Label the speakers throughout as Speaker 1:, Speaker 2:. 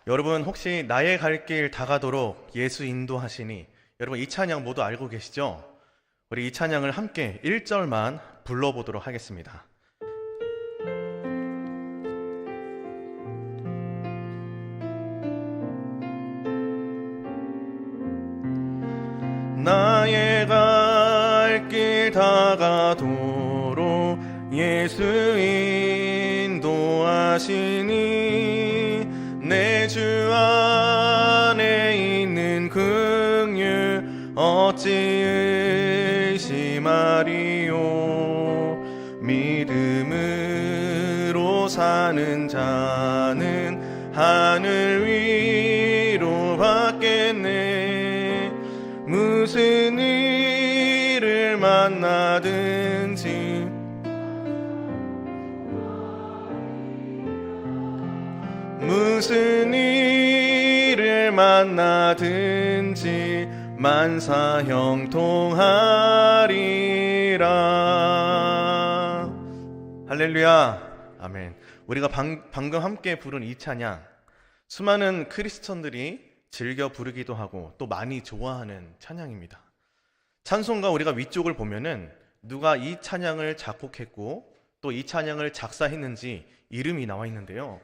Speaker 1: 여러분 혹시 나의 갈 길 다가도록 예수 인도하시니, 여러분 이 찬양 모두 알고 계시죠? 우리 이 찬양을 함께 1절만 불러보도록 하겠습니다. 나의 갈 길 다가도록 예수 인도하시니 내 주 안에 있는 긍휼 어찌 의심하리요. 믿음으로 사는 자는 하늘 위로 받겠네. 무슨 일을 만나든지 무슨 일을 만나든지 만사 형통하리라. 할렐루야. 아멘. 우리가 방금 함께 부른 이 찬양, 수많은 크리스천들이 즐겨 부르기도 하고 또 많이 좋아하는 찬양입니다. 찬송가 우리가 위쪽을 보면은 누가 이 찬양을 작곡했고 또 이 찬양을 작사했는지 이름이 나와 있는데요.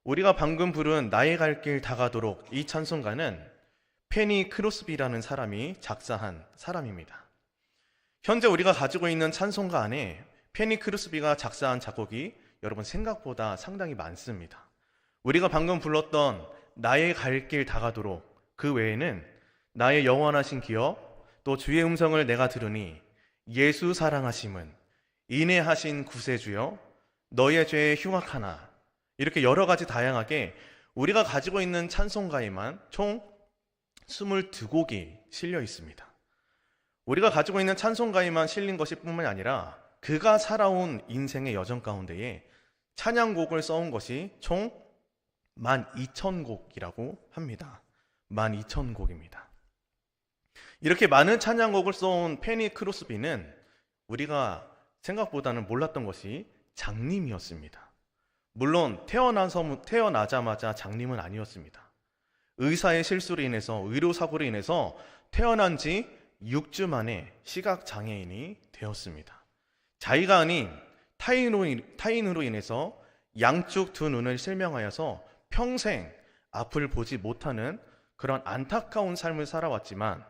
Speaker 1: 우리가 방금 부른 나의 갈 길 다가도록 이 찬송가는 페니 크로스비라는 사람이 작사한 사람입니다. 현재 우리가 가지고 있는 찬송가 안에 페니 크로스비가 작사한 작곡이 여러분 생각보다 상당히 많습니다. 우리가 방금 불렀던 나의 갈 길 다가도록, 그 외에는 나의 영원하신 기업, 또 주의 음성을 내가 들으니, 예수 사랑하심은, 인애하신 구세주여, 너의 죄에 흉악하나, 이렇게 여러 가지 다양하게 우리가 가지고 있는 찬송가에만 총 22곡이 실려 있습니다. 우리가 가지고 있는 찬송가에만 실린 것이 뿐만이 아니라 그가 살아온 인생의 여정 가운데에 찬양곡을 써온 것이 총 12,000곡이라고 합니다. 12,000곡입니다. 이렇게 많은 찬양곡을 써온 페니 크로스비는 우리가 생각보다는 몰랐던 것이 장님이었습니다. 물론 태어나자마자 장님은 아니었습니다. 의사의 실수로 인해서, 의료사고로 인해서 태어난 지 6주 만에 시각장애인이 되었습니다. 자의가 아닌 타인으로 인해서 양쪽 두 눈을 실명하여서 평생 앞을 보지 못하는 그런 안타까운 삶을 살아왔지만,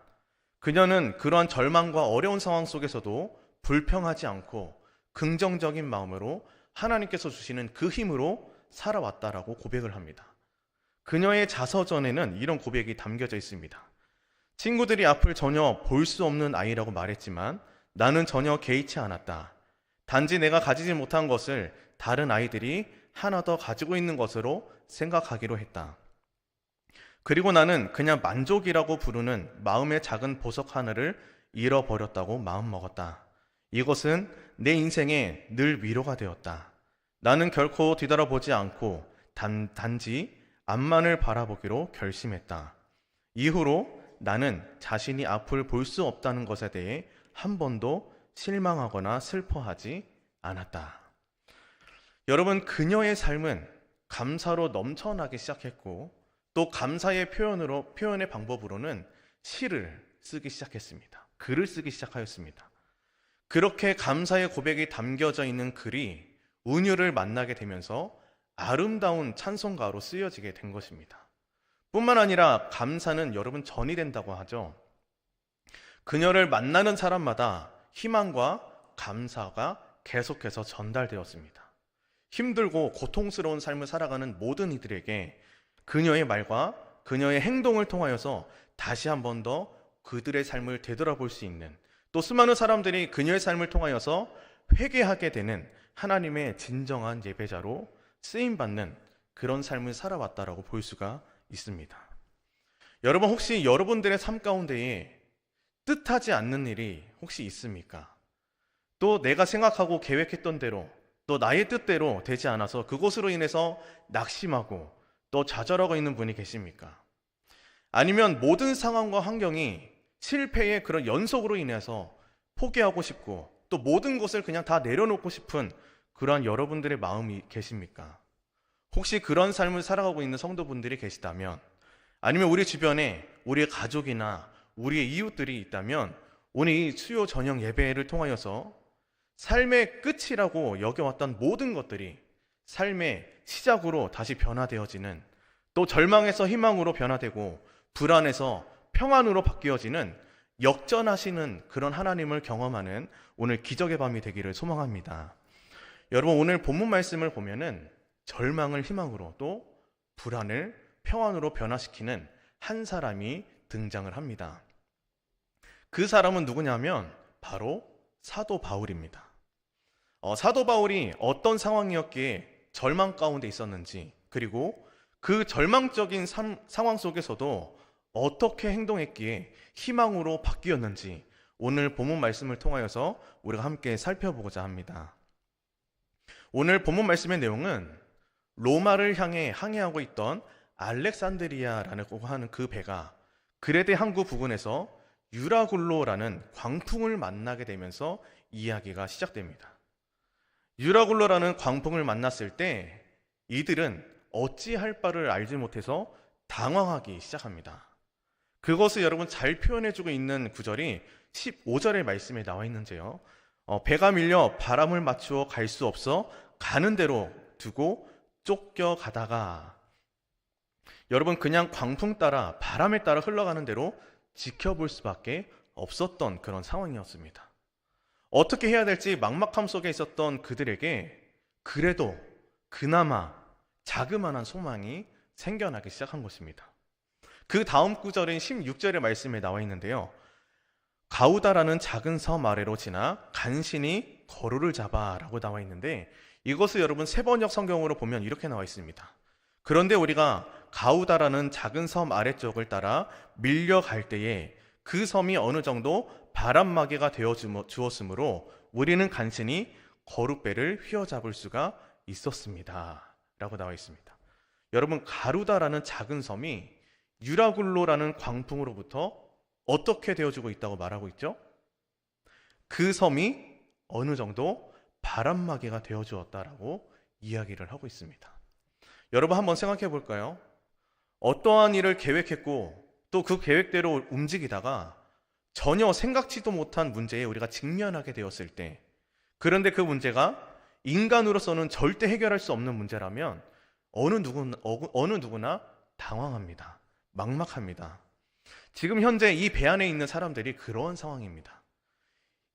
Speaker 1: 그녀는 그러한 절망과 어려운 상황 속에서도 불평하지 않고 긍정적인 마음으로 하나님께서 주시는 그 힘으로 살아왔다라고 고백을 합니다. 그녀의 자서전에는 이런 고백이 담겨져 있습니다. 친구들이 앞을 전혀 볼 수 없는 아이라고 말했지만 나는 전혀 개의치 않았다. 단지 내가 가지지 못한 것을 다른 아이들이 하나 더 가지고 있는 것으로 생각하기로 했다. 그리고 나는 그냥 만족이라고 부르는 마음의 작은 보석 하나를 잃어버렸다고 마음먹었다. 이것은 내 인생에 늘 위로가 되었다. 나는 결코 뒤돌아보지 않고 단지 앞만을 바라보기로 결심했다. 이후로 나는 자신이 앞을 볼 수 없다는 것에 대해 한 번도 실망하거나 슬퍼하지 않았다. 여러분, 그녀의 삶은 감사로 넘쳐나기 시작했고 또 감사의 표현의 방법으로는 시를 쓰기 시작했습니다. 글을 쓰기 시작하였습니다. 그렇게 감사의 고백이 담겨져 있는 글이 운율을 만나게 되면서 아름다운 찬송가로 쓰여지게 된 것입니다. 뿐만 아니라 감사는 여러분 전이 된다고 하죠. 그녀를 만나는 사람마다 희망과 감사가 계속해서 전달되었습니다. 힘들고 고통스러운 삶을 살아가는 모든 이들에게 그녀의 말과 그녀의 행동을 통하여서 다시 한 번 더 그들의 삶을 되돌아볼 수 있는, 또 수많은 사람들이 그녀의 삶을 통하여서 회개하게 되는 하나님의 진정한 예배자로 쓰임받는 그런 삶을 살아왔다라고 볼 수가 있습니다. 여러분, 혹시 여러분들의 삶 가운데에 뜻하지 않는 일이 혹시 있습니까? 또 내가 생각하고 계획했던 대로, 또 나의 뜻대로 되지 않아서 그것으로 인해서 낙심하고 또 좌절하고 있는 분이 계십니까? 아니면 모든 상황과 환경이 실패의 그런 연속으로 인해서 포기하고 싶고 또 모든 것을 그냥 다 내려놓고 싶은 그러한 여러분들의 마음이 계십니까? 혹시 그런 삶을 살아가고 있는 성도분들이 계시다면, 아니면 우리 주변에 우리의 가족이나 우리의 이웃들이 있다면, 오늘 이 수요 저녁 예배를 통하여서 삶의 끝이라고 여겨왔던 모든 것들이 삶의 시작으로 다시 변화되어지는, 또 절망에서 희망으로 변화되고 불안에서 평안으로 바뀌어지는 역전하시는 그런 하나님을 경험하는 오늘 기적의 밤이 되기를 소망합니다. 여러분, 오늘 본문 말씀을 보면은 절망을 희망으로, 또 불안을 평안으로 변화시키는 한 사람이 등장을 합니다. 그 사람은 누구냐면 바로 사도 바울입니다. 사도 바울이 어떤 상황이었기에 절망 가운데 있었는지, 그리고 그 절망적인 상황 속에서도 어떻게 행동했기에 희망으로 바뀌었는지 오늘 본문 말씀을 통하여서 우리가 함께 살펴보고자 합니다. 오늘 본문 말씀의 내용은 로마를 향해 항해하고 있던 알렉산드리아라고 하는 그 배가 그레데 항구 부근에서 유라굴로라는 광풍을 만나게 되면서 이야기가 시작됩니다. 유라굴로라는 광풍을 만났을 때 이들은 어찌할 바를 알지 못해서 당황하기 시작합니다. 그것을 여러분 잘 표현해주고 있는 구절이 15절의 말씀에 나와 있는데요. 배가 밀려 바람을 맞추어 갈 수 없어 가는 대로 두고 쫓겨가다가, 여러분 그냥 광풍 따라 바람에 따라 흘러가는 대로 지켜볼 수밖에 없었던 그런 상황이었습니다. 어떻게 해야 될지 막막함 속에 있었던 그들에게 그래도 그나마 자그마한 소망이 생겨나기 시작한 것입니다. 그 다음 구절인 16절의 말씀에 나와 있는데요. 가우다라는 작은 섬 아래로 지나 간신히 거루를 잡아 라고 나와 있는데, 이것을 여러분 세번역 성경으로 보면 이렇게 나와 있습니다. 그런데 우리가 가우다라는 작은 섬 아래쪽을 따라 밀려갈 때에 그 섬이 어느 정도 바람막이가 되어 주었으므로 우리는 간신히 거룻배를 휘어잡을 수가 있었습니다 라고 나와 있습니다. 여러분, 가루다라는 작은 섬이 유라굴로라는 광풍으로부터 어떻게 되어주고 있다고 말하고 있죠? 그 섬이 어느 정도 바람막이가 되어주었다라고 이야기를 하고 있습니다. 여러분 한번 생각해 볼까요? 어떠한 일을 계획했고 또 그 계획대로 움직이다가 전혀 생각지도 못한 문제에 우리가 직면하게 되었을 때, 그런데 그 문제가 인간으로서는 절대 해결할 수 없는 문제라면 어느 누구나 당황합니다. 막막합니다. 지금 현재 이 배 안에 있는 사람들이 그런 상황입니다.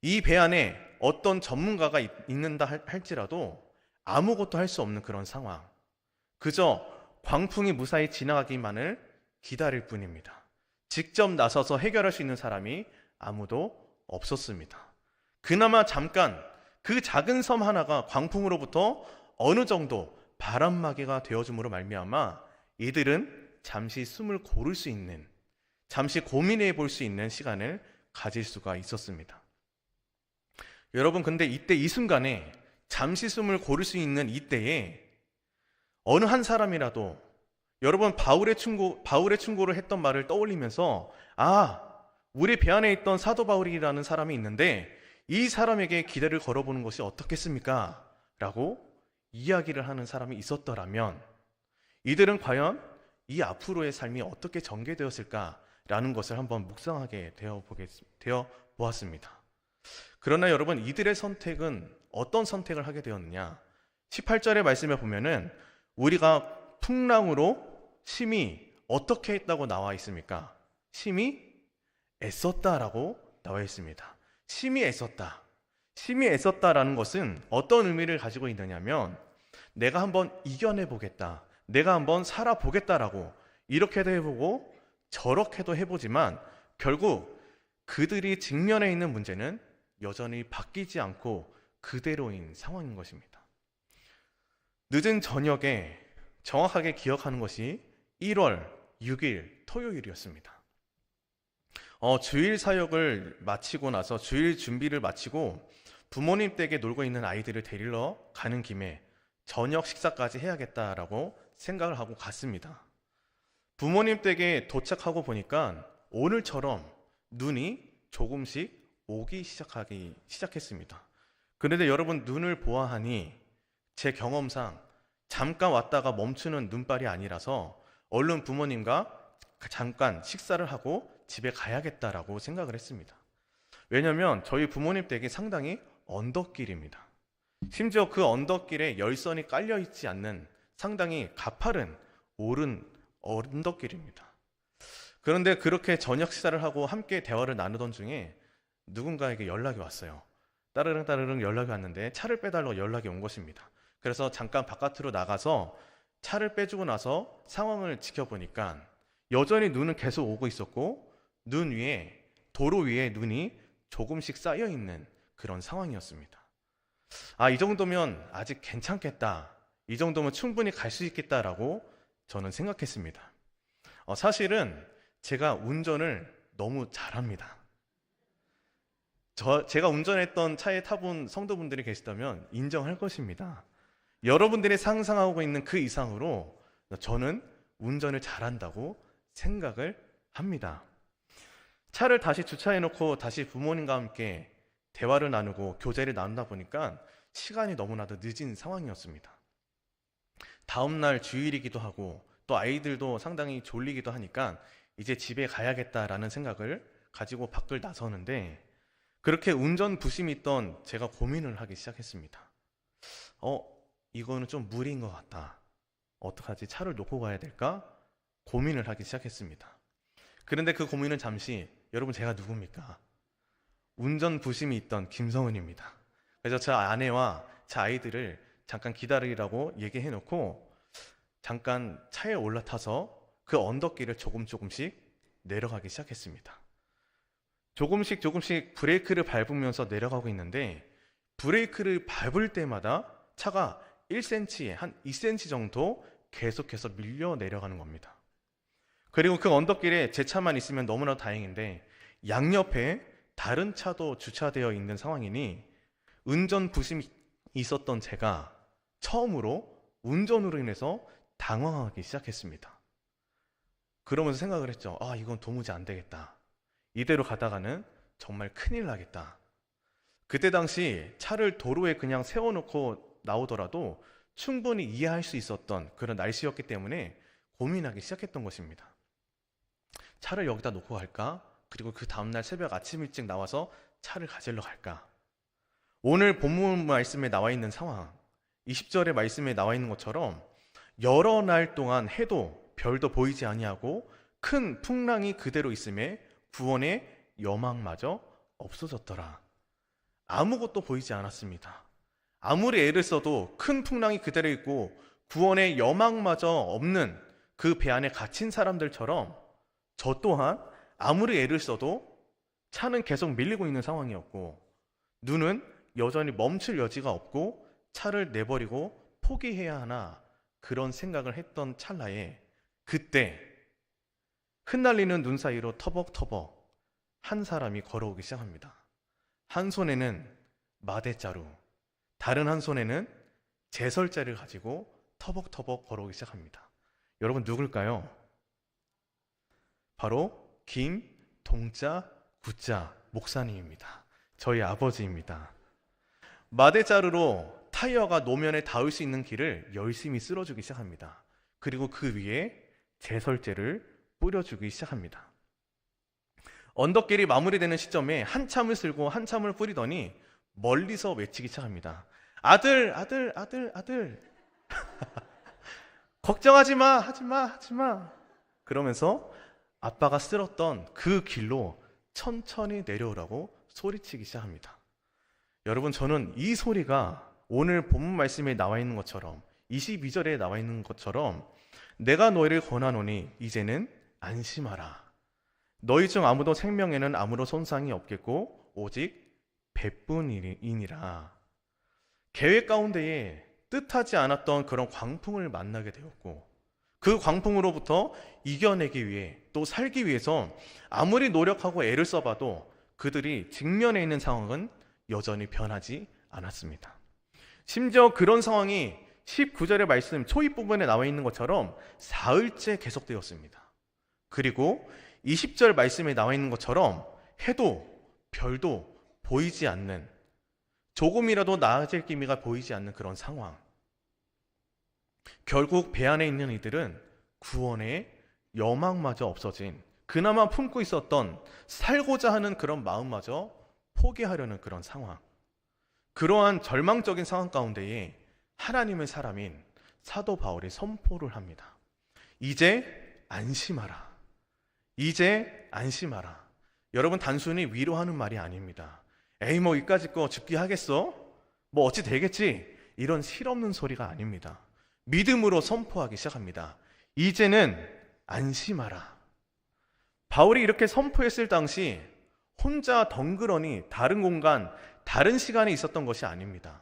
Speaker 1: 이 배 안에 어떤 전문가가 있는다 할지라도 아무것도 할 수 없는 그런 상황. 그저 광풍이 무사히 지나가기만을 기다릴 뿐입니다. 직접 나서서 해결할 수 있는 사람이 아무도 없었습니다. 그나마 잠깐 그 작은 섬 하나가 광풍으로부터 어느 정도 바람막이가 되어줌으로 말미암아 이들은 잠시 숨을 고를 수 있는, 잠시 고민해 볼 수 있는 시간을 가질 수가 있었습니다. 여러분, 근데 이때 이 순간에 잠시 숨을 고를 수 있는 이때에 어느 한 사람이라도 여러분 바울의 충고를 했던 말을 떠올리면서, 우리 배 안에 있던 사도 바울이라는 사람이 있는데 이 사람에게 기대를 걸어보는 것이 어떻겠습니까? 라고 이야기를 하는 사람이 있었더라면 이들은 과연 이 앞으로의 삶이 어떻게 전개되었을까라는 것을 한번 묵상하게 되어 보았습니다. 그러나 여러분, 이들의 선택은 어떤 선택을 하게 되었느냐? 18절의 말씀에 보면은 우리가 풍랑으로 심히 어떻게 했다고 나와 있습니까? 심히 애썼다라고 나와 있습니다. 심히 애썼다. 심히 애썼다라는 것은 어떤 의미를 가지고 있느냐면 내가 한번 이겨내 보겠다, 내가 한번 살아보겠다라고 이렇게도 해보고 저렇게도 해보지만 결국 그들이 직면해 있는 문제는 여전히 바뀌지 않고 그대로인 상황인 것입니다. 늦은 저녁에 정확하게 기억하는 것이 1월 6일 토요일이었습니다. 주일 사역을 마치고 나서 주일 준비를 마치고 부모님 댁에 놀고 있는 아이들을 데리러 가는 김에 저녁 식사까지 해야겠다라고 생각을 하고 갔습니다. 부모님 댁에 도착하고 보니까 오늘처럼 눈이 조금씩 오기 시작했습니다. 그런데 여러분, 눈을 보아하니 제 경험상 잠깐 왔다가 멈추는 눈발이 아니라서 얼른 부모님과 잠깐 식사를 하고 집에 가야겠다라고 생각을 했습니다. 왜냐하면 저희 부모님 댁이 상당히 언덕길입니다. 심지어 그 언덕길에 열선이 깔려 있지 않는 상당히 가파른 오른 언덕길입니다. 그런데 그렇게 저녁 식사를 하고 함께 대화를 나누던 중에 누군가에게 연락이 왔어요. 따르릉 따르릉 연락이 왔는데 차를 빼달라고 연락이 온 것입니다. 그래서 잠깐 바깥으로 나가서 차를 빼주고 나서 상황을 지켜보니까 여전히 눈은 계속 오고 있었고 눈 위에, 도로 위에 눈이 조금씩 쌓여 있는 그런 상황이었습니다. 이 정도면 아직 괜찮겠다. 이 정도면 충분히 갈 수 있겠다라고 저는 생각했습니다. 사실은 제가 운전을 너무 잘합니다. 제가 운전했던 차에 타본 성도분들이 계시다면 인정할 것입니다. 여러분들이 상상하고 있는 그 이상으로 저는 운전을 잘한다고 생각을 합니다. 차를 다시 주차해놓고 다시 부모님과 함께 대화를 나누고 교제를 나누다 보니까 시간이 너무나도 늦은 상황이었습니다. 다음날 주일이기도 하고 또 아이들도 상당히 졸리기도 하니까 이제 집에 가야겠다라는 생각을 가지고 밖을 나서는데 그렇게 운전 부심이 있던 제가 고민을 하기 시작했습니다. 이거는 좀 무리인 것 같다. 어떡하지? 차를 놓고 가야 될까? 고민을 하기 시작했습니다. 그런데 그 고민은 잠시, 여러분 제가 누굽니까? 운전 부심이 있던 김성은입니다. 그래서 제 아내와 제 아이들을 잠깐 기다리라고 얘기해놓고 잠깐 차에 올라타서 그 언덕길을 조금씩 내려가기 시작했습니다. 조금씩 브레이크를 밟으면서 내려가고 있는데 브레이크를 밟을 때마다 차가 1cm, 한 2cm 정도 계속해서 밀려 내려가는 겁니다. 그리고 그 언덕길에 제 차만 있으면 너무나 다행인데 양옆에 다른 차도 주차되어 있는 상황이니 운전 부심이 있었던 제가 처음으로 운전으로 인해서 당황하기 시작했습니다. 그러면서 생각을 했죠. 이건 도무지 안 되겠다. 이대로 가다가는 정말 큰일 나겠다. 그때 당시 차를 도로에 그냥 세워놓고 나오더라도 충분히 이해할 수 있었던 그런 날씨였기 때문에 고민하기 시작했던 것입니다. 차를 여기다 놓고 갈까? 그리고 그 다음날 새벽 아침 일찍 나와서 차를 가지러 갈까? 오늘 본문 말씀에 나와 있는 상황, 20절의 말씀에 나와 있는 것처럼 여러 날 동안 해도 별도 보이지 아니하고 큰 풍랑이 그대로 있음에 구원의 여망마저 없어졌더라. 아무것도 보이지 않았습니다. 아무리 애를 써도 큰 풍랑이 그대로 있고 구원의 여망마저 없는 그 배 안에 갇힌 사람들처럼 저 또한 아무리 애를 써도 차는 계속 밀리고 있는 상황이었고 눈은 여전히 멈출 여지가 없고 차를 내버리고 포기해야 하나 그런 생각을 했던 찰나에 그때 흩날리는 눈 사이로 터벅터벅 한 사람이 걸어오기 시작합니다. 한 손에는 마대자루, 다른 한 손에는 제설자를 가지고 터벅터벅 걸어오기 시작합니다. 여러분 누굴까요? 바로 김동자 구자 목사님입니다. 저희 아버지입니다. 마대자루로 타이어가 노면에 닿을 수 있는 길을 열심히 쓸어주기 시작합니다. 그리고 그 위에 제설제를 뿌려주기 시작합니다. 언덕길이 마무리되는 시점에 한참을 쓸고 한참을 뿌리더니 멀리서 외치기 시작합니다. 아들, 아들, 아들, 아들. 걱정하지 마, 하지 마, 하지 마. 그러면서 아빠가 쓸었던 그 길로 천천히 내려오라고 소리치기 시작합니다. 여러분, 저는 이 소리가 오늘 본문 말씀에 나와 있는 것처럼 22절에 나와 있는 것처럼 내가 너희를 권하노니 이제는 안심하라. 너희 중 아무도 생명에는 아무런 손상이 없겠고 오직 배뿐이니라. 계획 가운데에 뜻하지 않았던 그런 광풍을 만나게 되었고 그 광풍으로부터 이겨내기 위해 또 살기 위해서 아무리 노력하고 애를 써봐도 그들이 직면해 있는 상황은 여전히 변하지 않았습니다. 심지어 그런 상황이 19절의 말씀 초입 부분에 나와 있는 것처럼 사흘째 계속되었습니다. 그리고 20절 말씀에 나와 있는 것처럼 해도 별도 보이지 않는, 조금이라도 나아질 기미가 보이지 않는 그런 상황. 결국 배 안에 있는 이들은 구원의 여망마저 없어진, 그나마 품고 있었던 살고자 하는 그런 마음마저 포기하려는 그런 상황. 그러한 절망적인 상황 가운데에 하나님의 사람인 사도 바울이 선포를 합니다. 이제 안심하라. 이제 안심하라. 여러분, 단순히 위로하는 말이 아닙니다. 에이, 뭐 이까짓 거 죽기 하겠어? 뭐 어찌 되겠지? 이런 실없는 소리가 아닙니다. 믿음으로 선포하기 시작합니다. 이제는 안심하라. 바울이 이렇게 선포했을 당시 혼자 덩그러니 다른 공간, 다른 시간에 있었던 것이 아닙니다.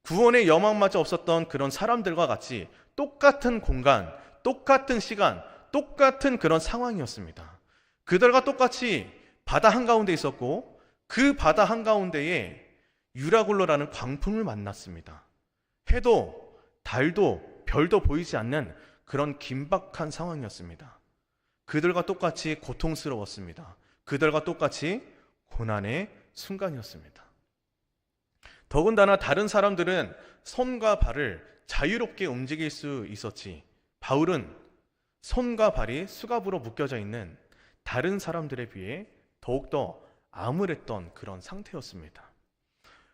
Speaker 1: 구원의 여망마저 없었던 그런 사람들과 같이 똑같은 공간, 똑같은 시간, 똑같은 그런 상황이었습니다. 그들과 똑같이 바다 한가운데 있었고, 그 바다 한가운데에 유라굴로라는 광풍을 만났습니다. 해도 달도 별도 보이지 않는 그런 긴박한 상황이었습니다. 그들과 똑같이 고통스러웠습니다. 그들과 똑같이 고난의 순간이었습니다. 더군다나 다른 사람들은 손과 발을 자유롭게 움직일 수 있었지, 바울은 손과 발이 수갑으로 묶여져 있는 다른 사람들에 비해 더욱더 암울했던 그런 상태였습니다.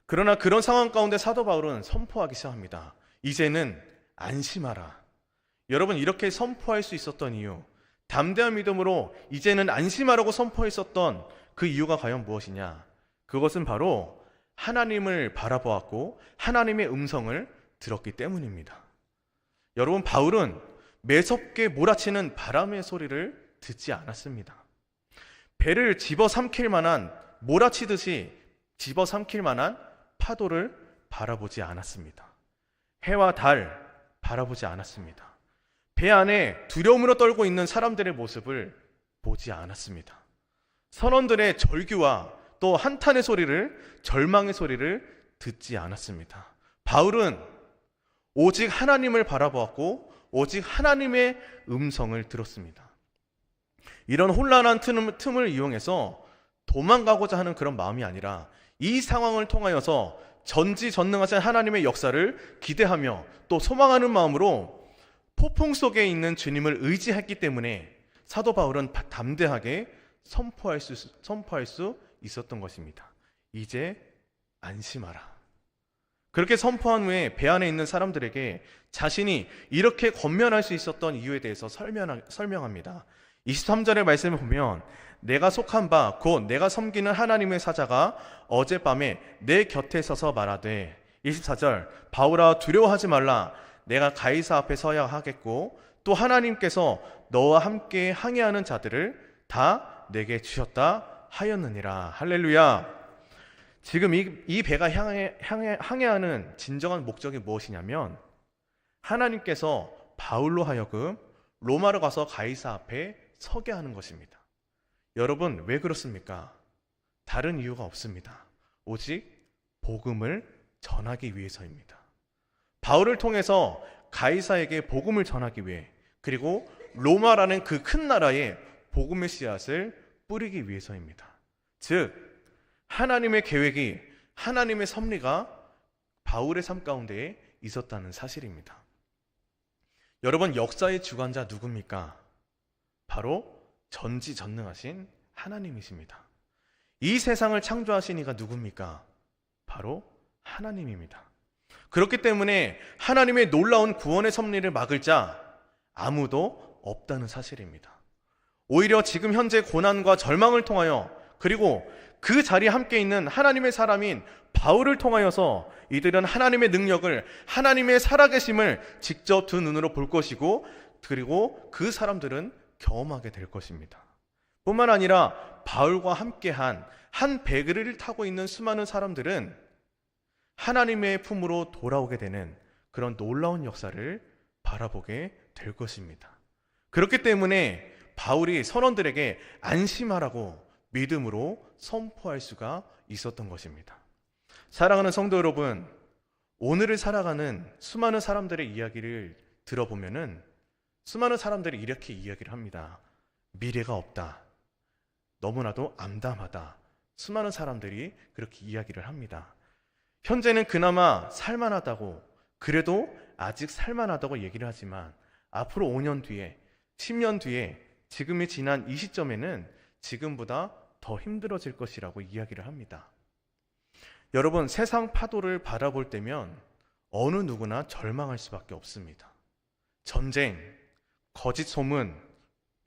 Speaker 1: 그러나 그런 상황 가운데 사도 바울은 선포하기 시작합니다. 이제는 안심하라. 여러분, 이렇게 선포할 수 있었던 이유, 담대한 믿음으로 이제는 안심하라고 선포했었던 그 이유가 과연 무엇이냐? 그것은 바로 하나님을 바라보았고 하나님의 음성을 들었기 때문입니다. 여러분, 바울은 매섭게 몰아치는 바람의 소리를 듣지 않았습니다. 배를 집어삼킬 만한, 몰아치듯이 집어삼킬 만한 파도를 바라보지 않았습니다. 해와 달 바라보지 않았습니다. 배 안에 두려움으로 떨고 있는 사람들의 모습을 보지 않았습니다. 선원들의 절규와 또 한탄의 소리를, 절망의 소리를 듣지 않았습니다. 바울은 오직 하나님을 바라보았고 오직 하나님의 음성을 들었습니다. 이런 혼란한 틈을 이용해서 도망가고자 하는 그런 마음이 아니라 이 상황을 통하여서 전지전능하신 하나님의 역사를 기대하며 또 소망하는 마음으로 폭풍 속에 있는 주님을 의지했기 때문에 사도 바울은 담대하게 선포할 수 있었던 것입니다. 이제 안심하라. 그렇게 선포한 후에 배 안에 있는 사람들에게 자신이 이렇게 권면할 수 있었던 이유에 대해서 설명합니다. 23절의 말씀을 보면 내가 속한 바 곧 내가 섬기는 하나님의 사자가 어젯밤에 내 곁에 서서 말하되, 24절 바울아 두려워하지 말라. 내가 가이사 앞에 서야 하겠고 또 하나님께서 너와 함께 항해하는 자들을 다 내게 주셨다 하였느니라. 할렐루야. 지금 이 배가 항해하는 진정한 목적이 무엇이냐면 하나님께서 바울로 하여금 로마로 가서 가이사 앞에 서게 하는 것입니다. 여러분, 왜 그렇습니까? 다른 이유가 없습니다. 오직 복음을 전하기 위해서입니다. 바울을 통해서 가이사에게 복음을 전하기 위해, 그리고 로마라는 그 큰 나라에 복음의 씨앗을 뿌리기 위해서입니다. 즉 하나님의 계획이, 하나님의 섭리가 바울의 삶 가운데에 있었다는 사실입니다. 여러분, 역사의 주관자 누굽니까? 바로 전지전능하신 하나님이십니다. 이 세상을 창조하신 이가 누굽니까? 바로 하나님입니다. 그렇기 때문에 하나님의 놀라운 구원의 섭리를 막을 자 아무도 없다는 사실입니다. 오히려 지금 현재 고난과 절망을 통하여, 그리고 그 자리에 함께 있는 하나님의 사람인 바울을 통하여서 이들은 하나님의 능력을, 하나님의 살아계심을 직접 두 눈으로 볼 것이고, 그리고 그 사람들은 경험하게 될 것입니다. 뿐만 아니라 바울과 함께한 한 배를 타고 있는 수많은 사람들은 하나님의 품으로 돌아오게 되는 그런 놀라운 역사를 바라보게 될 것입니다. 그렇기 때문에 바울이 선원들에게 안심하라고 믿음으로 선포할 수가 있었던 것입니다. 사랑하는 성도 여러분, 오늘을 살아가는 수많은 사람들의 이야기를 들어보면은 수많은 사람들이 이렇게 이야기를 합니다. 미래가 없다. 너무나도 암담하다. 수많은 사람들이 그렇게 이야기를 합니다. 현재는 그나마 살만하다고, 그래도 아직 살만하다고 얘기를 하지만 앞으로 5년 뒤에, 10년 뒤에 지금이 지난 이 시점에는 지금보다 더 힘들어질 것이라고 이야기를 합니다. 여러분, 세상 파도를 바라볼 때면 어느 누구나 절망할 수밖에 없습니다. 전쟁, 거짓 소문,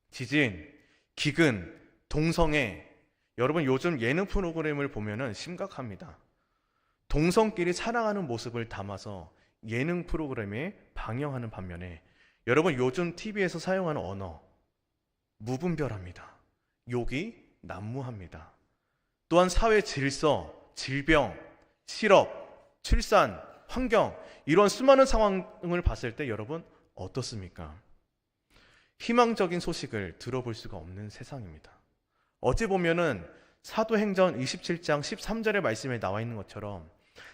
Speaker 1: 지진, 기근, 동성애. 여러분, 요즘 예능 프로그램을 보면은 심각합니다. 동성끼리 사랑하는 모습을 담아서 예능 프로그램에 방영하는 반면에 여러분, 요즘 TV에서 사용하는 언어 무분별합니다. 욕이 난무합니다. 또한 사회 질서, 질병, 실업, 출산, 환경, 이런 수많은 상황을 봤을 때 여러분 어떻습니까? 희망적인 소식을 들어볼 수가 없는 세상입니다. 어찌 보면은 사도행전 27장 13절의 말씀에 나와 있는 것처럼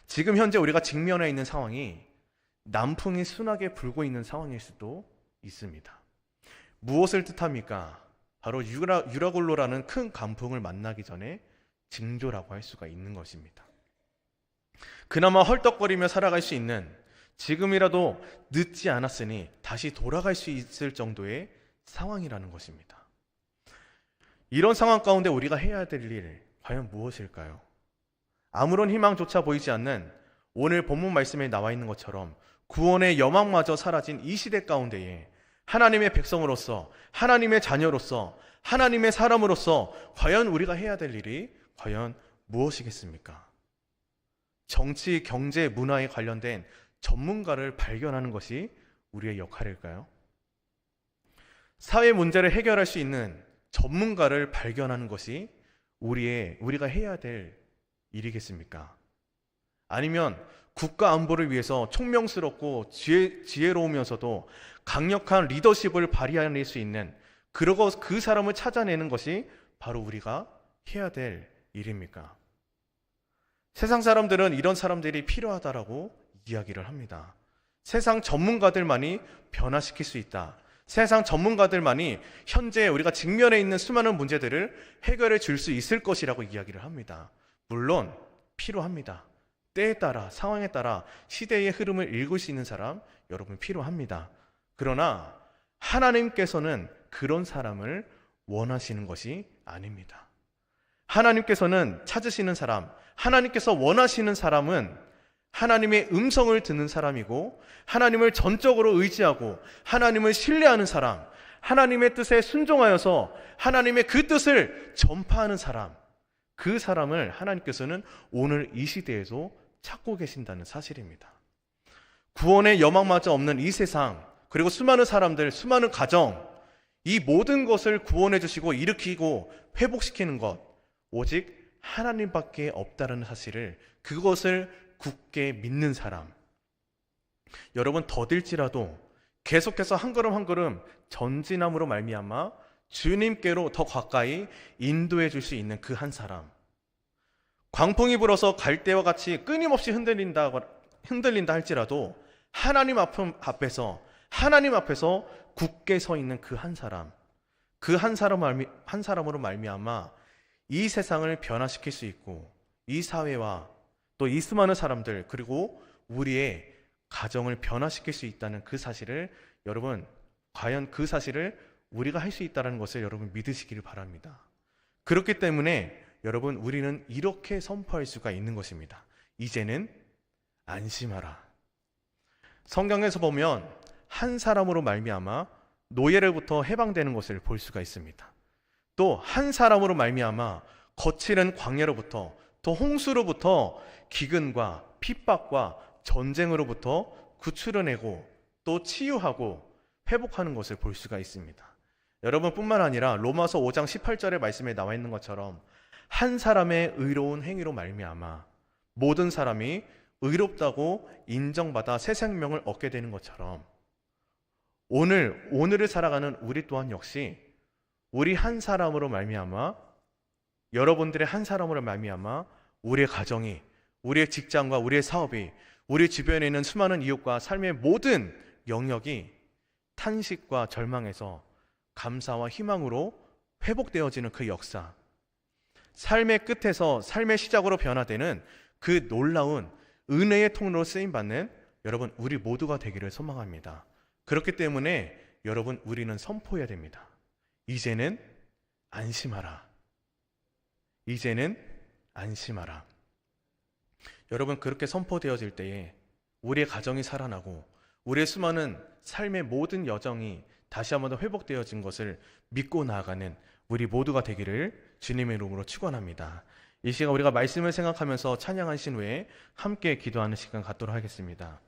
Speaker 1: 지금 현재 우리가 직면해 있는 상황이 남풍이 순하게 불고 있는 상황일 수도 있습니다. 무엇을 뜻합니까? 바로 유라굴로라는 큰 강풍을 만나기 전에 징조라고 할 수가 있는 것입니다. 그나마 헐떡거리며 살아갈 수 있는, 지금이라도 늦지 않았으니 다시 돌아갈 수 있을 정도의 상황이라는 것입니다. 이런 상황 가운데 우리가 해야 될 일 과연 무엇일까요? 아무런 희망조차 보이지 않는 오늘 본문 말씀에 나와 있는 것처럼 구원의 여망마저 사라진 이 시대 가운데에 하나님의 백성으로서, 하나님의 자녀로서, 하나님의 사람으로서 과연 우리가 해야 될 일이 과연 무엇이겠습니까? 정치, 경제, 문화에 관련된 전문가를 발견하는 것이 우리의 역할일까요? 사회 문제를 해결할 수 있는 전문가를 발견하는 것이 우리가 해야 될 일이겠습니까? 아니면 국가 안보를 위해서 총명스럽고 지혜로우면서도 강력한 리더십을 발휘해낼 수 있는 그 사람을 찾아내는 것이 바로 우리가 해야 될 일입니까? 세상 사람들은 이런 사람들이 필요하다라고 이야기를 합니다. 세상 전문가들만이 변화시킬 수 있다. 세상 전문가들만이 현재 우리가 직면해 있는 수많은 문제들을 해결해 줄 수 있을 것이라고 이야기를 합니다. 물론 필요합니다. 때에 따라, 상황에 따라 시대의 흐름을 읽을 수 있는 사람 여러분 필요합니다. 그러나 하나님께서는 그런 사람을 원하시는 것이 아닙니다. 하나님께서는 찾으시는 사람, 하나님께서 원하시는 사람은 하나님의 음성을 듣는 사람이고 하나님을 전적으로 의지하고 하나님을 신뢰하는 사람, 하나님의 뜻에 순종하여서 하나님의 그 뜻을 전파하는 사람, 그 사람을 하나님께서는 오늘 이 시대에도 찾고 계신다는 사실입니다. 구원의 여망마저 없는 이 세상, 그리고 수많은 사람들, 수많은 가정, 이 모든 것을 구원해 주시고 일으키고 회복시키는 것 오직 하나님밖에 없다는 사실을, 그것을 굳게 믿는 사람, 여러분 더딜지라도 계속해서 한 걸음 한 걸음 전진함으로 말미암아 주님께로 더 가까이 인도해 줄 수 있는 그 한 사람, 광풍이 불어서 갈대와 같이 끊임없이 흔들린다 할지라도 하나님 앞에서 굳게 서 있는 그 한 사람, 그 한 사람으로 말미암아 이 세상을 변화시킬 수 있고 이 사회와 또 이 수많은 사람들 그리고 우리의 가정을 변화시킬 수 있다는 그 사실을, 여러분 과연 그 사실을 우리가 할 수 있다는 것을 여러분 믿으시기를 바랍니다. 그렇기 때문에 여러분 우리는 이렇게 선포할 수가 있는 것입니다. 이제는 안심하라. 성경에서 보면 한 사람으로 말미암아 노예로부터 해방되는 것을 볼 수가 있습니다. 또 한 사람으로 말미암아 거칠은 광야로부터, 또 홍수로부터, 기근과 핍박과 전쟁으로부터 구출해내고 또 치유하고 회복하는 것을 볼 수가 있습니다. 여러분뿐만 아니라 로마서 5장 18절의 말씀에 나와 있는 것처럼 한 사람의 의로운 행위로 말미암아 모든 사람이 의롭다고 인정받아 새 생명을 얻게 되는 것처럼 오늘을 살아가는 우리 또한 역시 우리 한 사람으로 말미암아, 여러분들의 한 사람으로 말미암아 우리의 가정이, 우리의 직장과 우리의 사업이, 우리 주변에 있는 수많은 이웃과 삶의 모든 영역이 탄식과 절망에서 감사와 희망으로 회복되어지는 그 역사, 삶의 끝에서 삶의 시작으로 변화되는 그 놀라운 은혜의 통로로 쓰임받는 여러분, 우리 모두가 되기를 소망합니다. 그렇기 때문에 여러분, 우리는 선포해야 됩니다. 이제는 안심하라. 이제는 안심하라. 여러분, 그렇게 선포되어질 때에 우리의 가정이 살아나고 우리의 수많은 삶의 모든 여정이 다시 한번 더 회복되어진 것을 믿고 나아가는 우리 모두가 되기를 주님의 이름으로 축원합니다. 이 시간 우리가 말씀을 생각하면서 찬양하신 후에 함께 기도하는 시간 갖도록 하겠습니다.